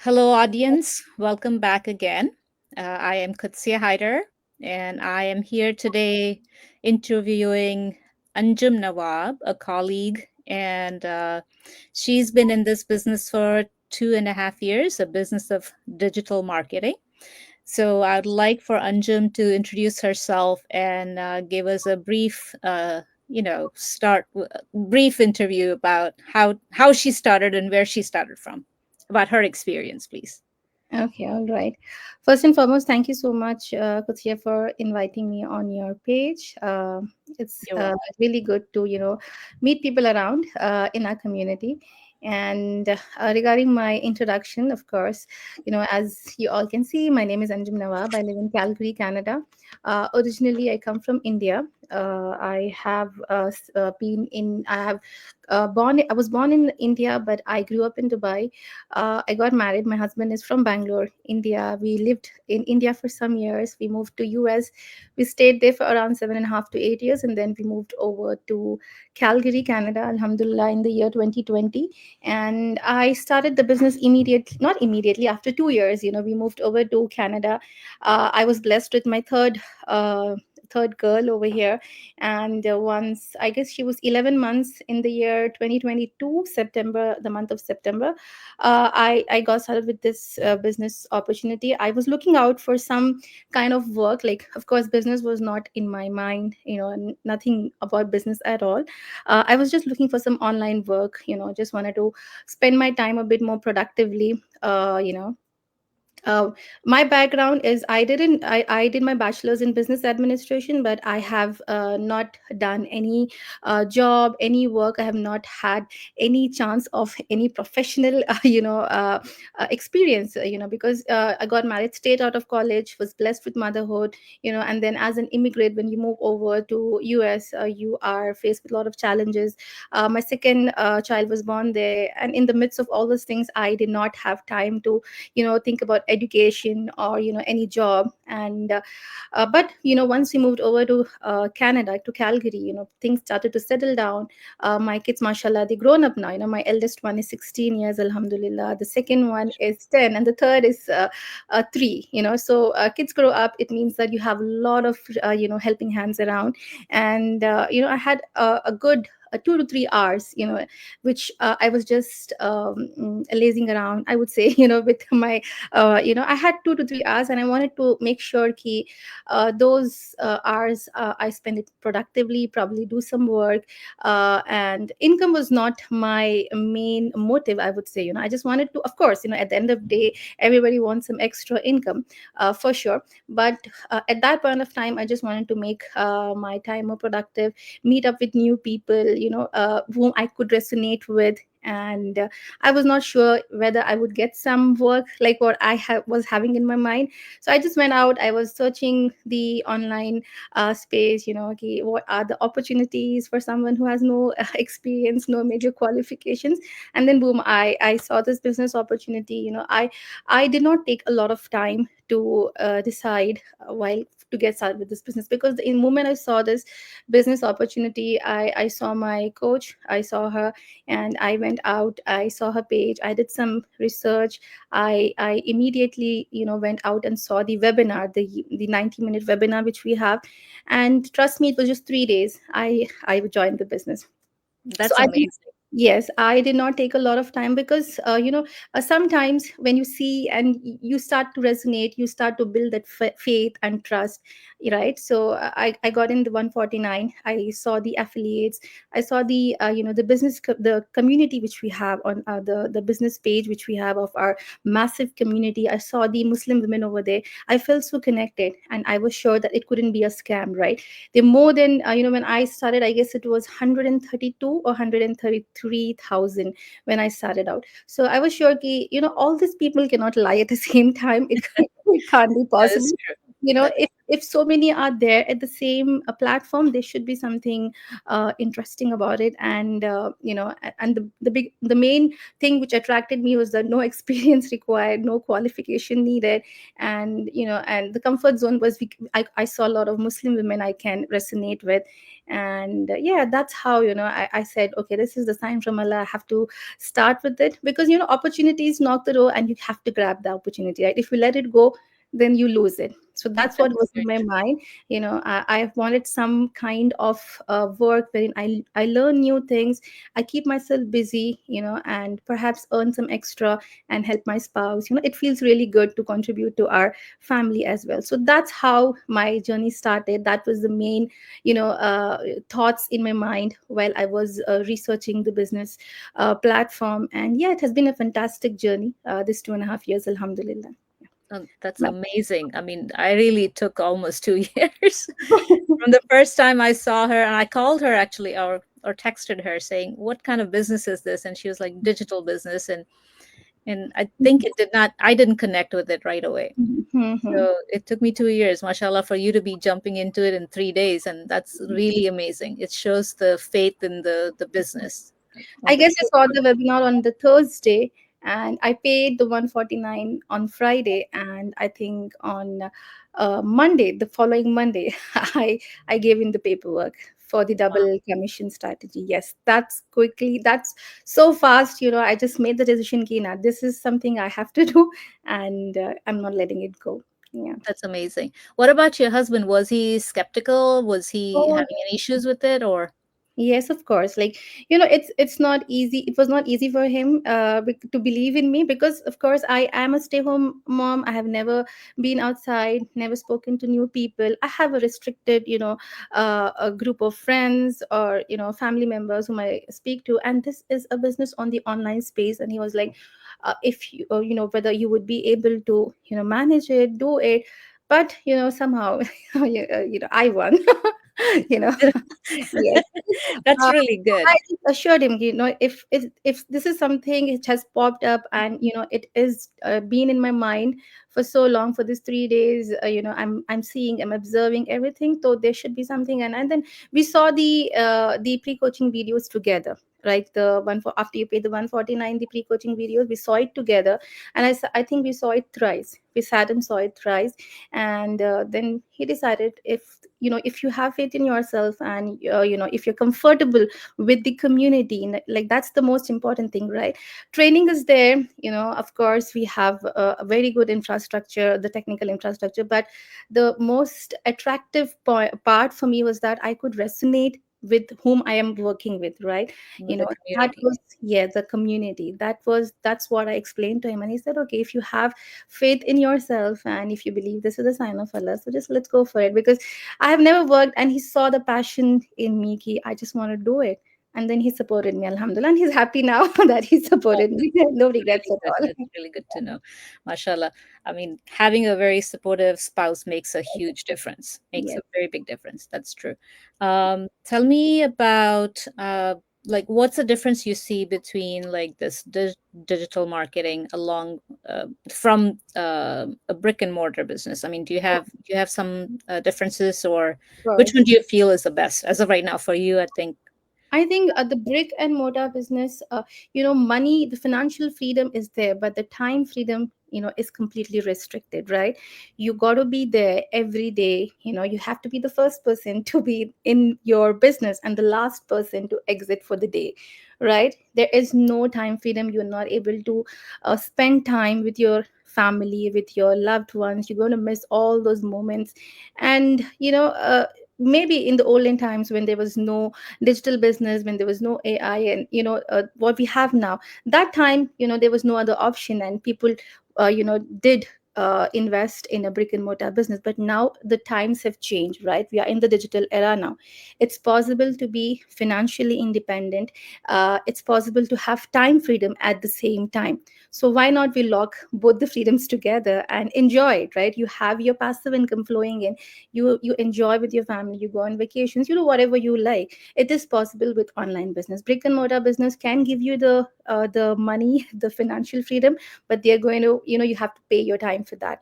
Hello, audience. Welcome back again. I am Kutsia Haider, and I am here today interviewing Anjum Nawab, a colleague, and she's been in this business for 2.5 years, a business of digital marketing. So I'd like for Anjum to introduce herself and give us a brief, brief interview about how she started and where she started from, about her experience, please. Okay, all right. First and foremost, thank you so much, Kutia, for inviting me on your page. It's You're welcome. really good to meet people around in our community. And regarding my introduction, of course, as you all can see, my name is Anjum Nawab. I live in Calgary, Canada. Originally, I come from India. I have been in. I have born. I was born in India, but I grew up in Dubai. I got married. My husband is from Bangalore, India. We lived in India for some years. We moved to US. We stayed there for around 7.5 to 8 years, and then we moved over to Calgary, Canada. Alhamdulillah, in the year 2020, and I started the business immediately. Not immediately. After 2 years, we moved over to Canada. I was blessed with my third girl over here, and once I guess she was 11 months in the year 2022 September, the month of September. I got started with this business opportunity. I was looking out for some kind of work. Like, of course, business was not in my mind, nothing about business at all. I was just looking for some online work, just wanted to spend my time a bit more productively. uh, my background is I did my bachelor's in business administration, but I have not done any job, any work. I have not had any chance of any professional experience, because I got married straight out of college, was blessed with motherhood, and then as an immigrant, when you move over to US, you are faced with a lot of challenges. My second child was born there, and in the midst of all those things, I did not have time to think about education or any job. And but once we moved over to Canada, to Calgary, things started to settle down. My kids, mashallah, they grown up now. My eldest one is 16 years, alhamdulillah. The second one is 10, and the third is 3. So kids grow up, it means that you have a lot of helping hands around. And I had a good 2 to 3 hours, which I was just lazing around, I would say, with my I had 2 to 3 hours, and I wanted to make sure ki those hours I spend it productively, probably do some work. And income was not my main motive, I would say. I just wanted to, of course, at the end of the day, everybody wants some extra income, for sure. But at that point of time, I just wanted to make my time more productive, meet up with new people, whom I could resonate with. And I was not sure whether I would get some work like what was having in my mind. So I just went out. I was searching the online space, okay, what are the opportunities for someone who has no experience, no major qualifications. And then boom, I saw this business opportunity. I did not take a lot of time to decide while to get started with this business, because the moment I saw this business opportunity, I saw my coach, I saw her, and I went out, I saw her page, I did some research. I immediately went out and saw the webinar, the 90-minute webinar which we have. And trust me, it was just 3 days I joined the business. So That's I amazing. Yes, I did not take a lot of time, because sometimes when you see and you start to resonate, you start to build that faith and trust, right? So I got in the 149. I saw the affiliates. I saw the the the community which we have on the business page which we have of our massive community. I saw the Muslim women over there. I felt so connected, and I was sure that it couldn't be a scam, right? They're more than when I started, I guess it was 132 or 133,000 when I started out. So I was sure ki, all these people cannot lie at the same time. It can't be That is possible. true. you know That if is. if so many are there at the same platform, there should be something interesting about it. And and the main thing which attracted me was that no experience required, no qualification needed. And and the comfort zone was I saw a lot of Muslim women I can resonate with. And yeah, that's how I said, okay, this is the sign from Allah, I have to start with it. Because opportunities knock the door and you have to grab the opportunity, right? If you let it go, then you lose it. So that's what That's was in very my true. mind. I wanted some kind of work wherein I learn new things, I keep myself busy, and perhaps earn some extra and help my spouse. It feels really good to contribute to our family as well. So that's how my journey started. That was the main thoughts in my mind while I was researching the business platform. And yeah, it has been a fantastic journey, this 2.5 years, alhamdulillah. That's Ma- amazing. I mean, I really took almost 2 years from the first time I saw her, and I called her actually, or texted her saying, "What kind of business is this?" And she was like, "Digital business." And I think it did not. I didn't connect with it right away. Mhm. So it took me 2 years, mashallah, for you to be jumping into it in 3 days, and that's really amazing. It shows the faith in the business I and the guess I saw people. the webinar on the Thursday, and I paid the 149 on Friday, and I think on Monday, the following Monday, I gave in the paperwork for the Wow, double commission strategy. Yes, that's quickly, that's so fast. I just made the decision, Kina. This is something I have to do, and I'm not letting it go. Yeah. that's amazing. What about your husband? Was he skeptical? Was he Oh, having any issues with it, or? yes, of course. Like, it's not easy. It was not easy for him to believe in me, because, of course, I am a stay-home mom. I have never been outside, never spoken to new people. I have a restricted, a group of friends or family members whom I speak to, and this is a business on the online space. And he was like, if you, whether you would be able to, manage it, do it. But somehow, I won. you know Yes. That's Uh, really good. I just assured him, if this is something which has popped up, and it is been in my mind for so long, for these 3 days, I'm seeing, I'm observing everything, so there should be something. And then we saw the pre-coaching videos together, right? The one for after you pay the 149, the pre-coaching videos, we saw it together. And I think we saw it thrice. We sat and saw it thrice. And then he decided, if you have faith in yourself, and if you're comfortable with the community, like, that's the most important thing, right? Training is there, of course, we have a very good infrastructure, the technical infrastructure. But the most attractive part for me was that I could resonate with whom I am working with, right? you With the know that community. was, yeah, the community. That's what I explained to him. And he said, okay, if you have faith in yourself, and if you believe this is a sign of Allah, so just let's go for it. Because I have never worked, and he saw the passion in me. I just want to do it. And then he supported me, alhamdulillah. And he's happy now that he Oh, supported me. No regrets really at good. all. That's really good to know. Mashallah. I mean, having a very supportive spouse makes a huge difference, makes Yes, a very big difference. That's true. Tell me about like what's the difference you see between like this digital marketing along from a brick and mortar business? I mean, do you have some differences, or of which course. one do you feel is the best as of right now for you? I think. I think the brick and mortar business, money, the financial freedom is there, but the time freedom, is completely restricted, right? You got to be there every day. You have to be the first person to be in your business and the last person to exit for the day, right? There is no time freedom. You're not able to spend time with your family, with your loved ones. You're going to miss all those moments. And, maybe in the olden times, when there was no digital business, when there was no AI, and what we have now, that time, there was no other option, and people did invest in a brick and mortar business. But now the times have changed, right? We are in the digital era now. It's possible to be financially independent. It's possible to have time freedom at the same time. So why not we lock both the freedoms together and enjoy it, right? You have your passive income flowing in, you enjoy with your family, you go on vacations, you do whatever you like. It is possible with online business. Brick and mortar business can give you the money, the financial freedom, but they're going to, you have to pay your time for that.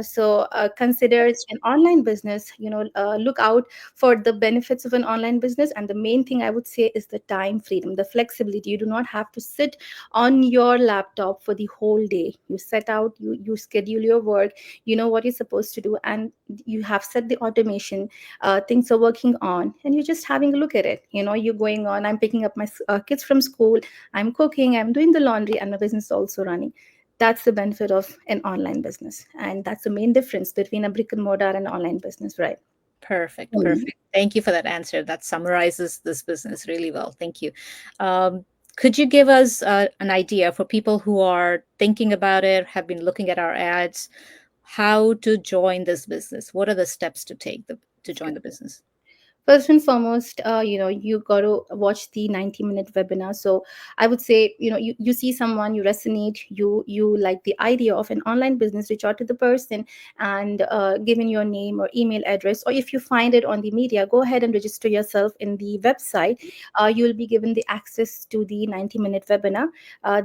So consider an online business. Look out for the benefits of an online business, and the main thing I would say is the time freedom, the flexibility. You do not have to sit on your laptop for the whole day. You set out, you schedule your work, you know what you're supposed to do, and you have set the automation. Things are working on, and you're just having a look at it. You're going on, I'm picking up my kids from school, I'm cooking, I'm doing the laundry, and my business is also running. That's the benefit of an online business, and that's the main difference between a brick and mortar and online business, right? Perfect, perfect. Thank you for that answer. That summarizes this business really well. Thank you. Um, could you give us an idea for people who are thinking about it, have been looking at our ads, how to join this business? What are the steps to take to join the business? First and foremost, you got to watch the 90-minute webinar. So I would say, you see someone, you resonate, you like the idea of an online business, reach out to the person, and given your name or email address, or if you find it on the media, go ahead and register yourself in the website. You will be given the access to the 90-minute webinar.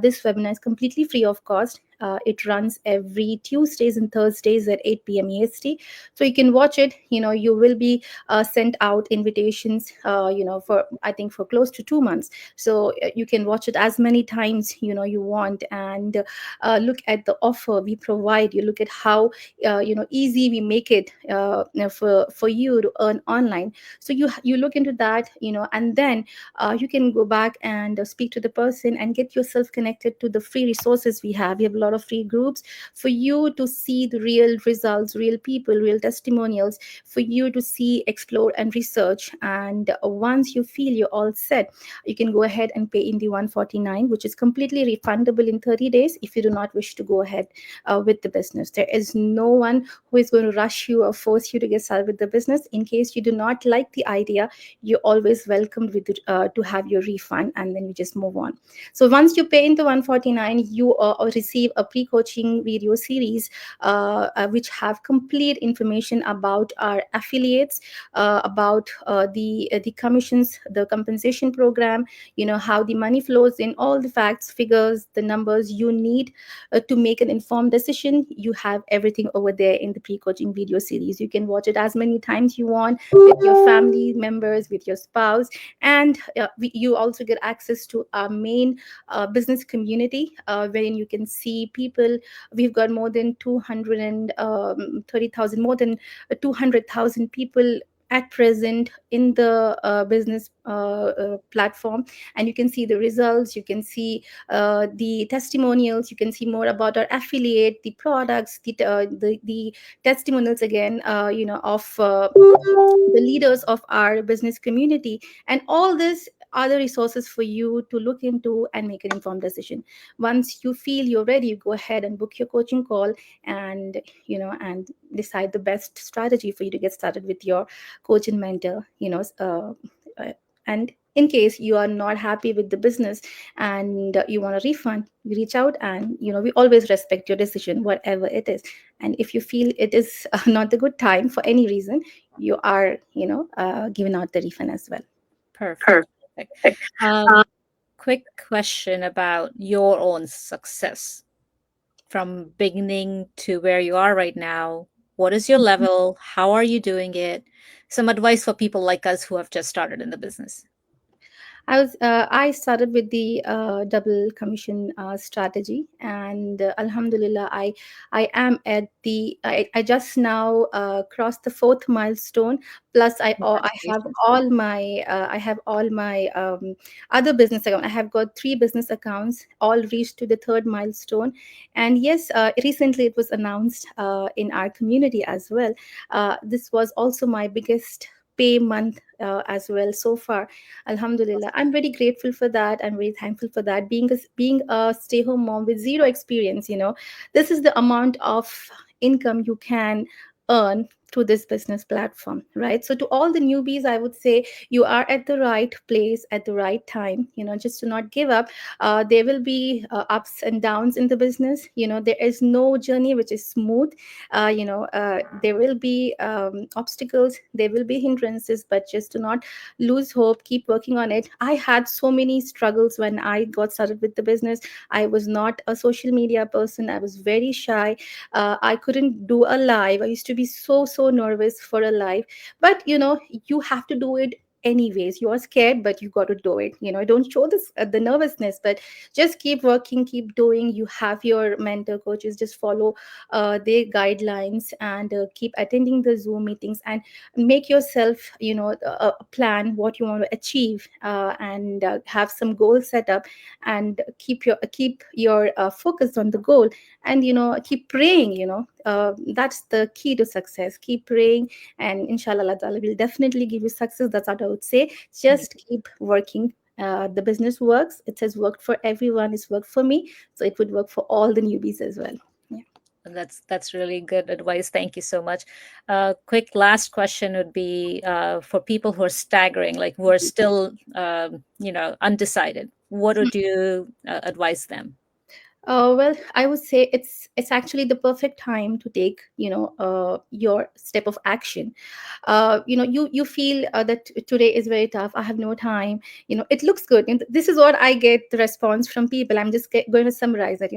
This webinar is completely free of cost. It runs every Tuesdays and Thursdays at 8 p.m. EST. So you can watch it. You will be sent out invitations, for, I think, for close to 2 months. So you can watch it as many times you want, and look at the offer we provide. You look at how easy we make it, for you to earn online. So you look into that, and then you can go back and speak to the person and get yourself connected to the free resources we have. We have a lot of free groups for you to see the real results, real people, real testimonials, for you to see, explore, and research. And once you feel you're all set, you can go ahead and pay in the 149, which is completely refundable in 30 days if you do not wish to go ahead with the business. There is no one who is going to rush you or force you to get started with the business. In case you do not like the idea, you're always welcomed to have your refund, and then you just move on. So once you pay into 149, you receive a pre-coaching video series, which have complete information about our affiliates, about the commissions, the compensation program, how the money flows in, all the facts, figures, the numbers you need to make an informed decision. You have everything over there in the pre-coaching video series. You can watch it as many times you want with your family members, with your spouse, and you also get access to our main business community, wherein you can see people. We've got more than 230,000, more than 200,000 people at present in the business platform, and you can see the results, you can see the testimonials, you can see more about our affiliate, the products, the testimonials again, of the leaders of our business community, and all this other resources for you to look into and make an informed decision. Once you feel you're ready, you go ahead and book your coaching call, and and decide the best strategy for you to get started with your coach and mentor. And in case you are not happy with the business, and you want a refund, you reach out, and we always respect your decision, whatever it is. And if you feel it is not the good time for any reason, you are giving out the refund as well. Perfect. Perfect. Quick question about your own success from beginning to where you are right now. What is your level? How are you doing it? Some advice for people like us who have just started in the business. I started with the double commission strategy, and Alhamdulillah, I am at I just now crossed the fourth milestone. Plus, Congratulations. I have all my other business account. I have got three business accounts, all reached to the third milestone. And yes, recently it was announced in our community as well. This was also my biggest pay month as well so far. Alhamdulillah, I'm very grateful for that. I'm very thankful for that. Being a stay home mom with zero experience, this is the amount of income you can earn through this business platform, right? So to all the newbies, I would say you are at the right place at the right time. Just to not give up. There will be ups and downs in the business. There is no journey which is smooth. There will be obstacles, there will be hindrances, but just to not lose hope, keep working on it. I had so many struggles when I got started with the business. I was not a social media person, I was very shy. I couldn't do a live. I used to be so nervous for a live. But you have to do it anyways. You are scared, but you got to do it. Don't show this the nervousness, but just keep working, keep doing. You have your mentor coaches, just follow their guidelines, and keep attending the Zoom meetings, and make yourself a plan what you want to achieve, and have some goals set up, and keep your focus on the goal, and keep praying. That's the key to success. Keep praying, and inshallah Allah Ta'ala will definitely give you success. That's what I would say. Just keep working. The business works. It has worked for everyone. It's worked for me, so it would work for all the newbies as well. Yeah. That's really good advice. Thank you so much. Quick last question would be for people who are staggering, like who are still, undecided. What would you advise them? Well, I would say it's actually the perfect time to take your step of action. You feel that today is very tough. I have no time. It looks good. And this is what I get the response from people. I'm just going to summarize it.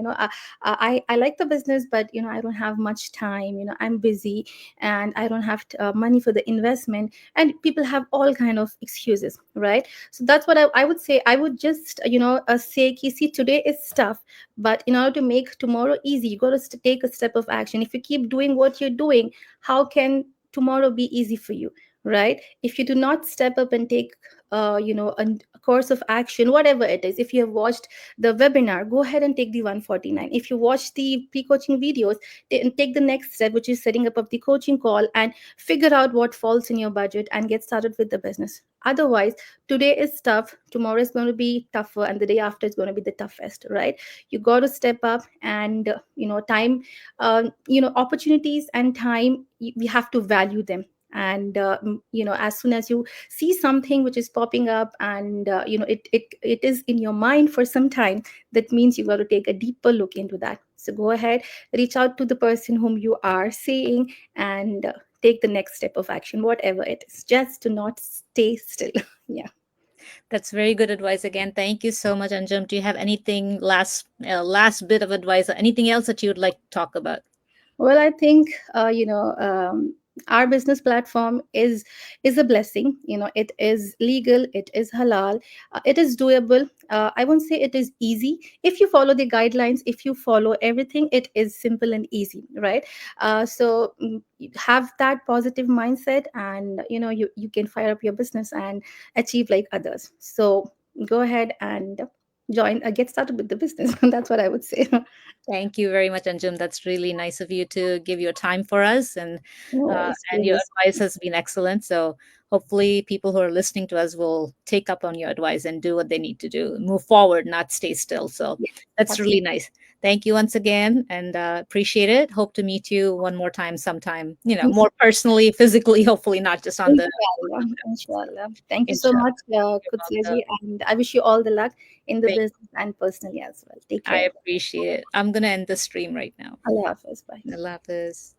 I like the business, but I don't have much time. I'm busy, and I don't have money for the investment. And people have all kind of excuses, right? So that's what I would say. I would just say, see, today is tough, but in order to make tomorrow easy, you got to take a step of action. If you keep doing what you're doing, how can tomorrow be easy for you, right? If you do not step up and take a course of action, whatever it is. If you have watched the webinar, go ahead and take the 149. If you watch the pre-coaching videos, take the next step, which is setting up of the coaching call, and figure out what falls in your budget and get started with the business. Otherwise, today is tough, tomorrow is going to be tougher, and the day after is going to be the toughest, right? You got to step up, and time, opportunities and time, we have to value them. And as soon as you see something which is popping up, and it is in your mind for some time, that means you got to take a deeper look into that. So go ahead, reach out to the person whom you are seeing, and take the next step of action, whatever it is, just to not stay still. Yeah. That's very good advice again. Thank you so much, Anjum. Do you have anything last bit of advice or anything else that you would like to talk about? Well, I think our business platform is a blessing. It is legal, it is halal, it is doable. I won't say it is easy. If you follow the guidelines, if you follow everything, it is simple and easy, right? You have that positive mindset, and you can fire up your business and achieve like others. So go ahead and get started with the business. That's what I would say. Thank you very much, Anjum. That's really nice of you to give your time for us, No uh, worries, and your please. advice has been excellent. So hopefully, people who are listening to us will take up on your advice and do what they need to do, move forward, not stay still. So Yeah, that's really absolutely. nice. Thank you once again, and appreciate it. Hope to meet you one more time, sometime. More personally, physically. Hopefully, not just on the Inshallah, inshallah. Thank you so inshallah. much, You're Kutsya welcome. ji, and I wish you all the luck in the Thank business and personally as well. Take I care. appreciate it. I'm gonna end the stream right now. Allah Hafiz. Bye. Allah Hafiz.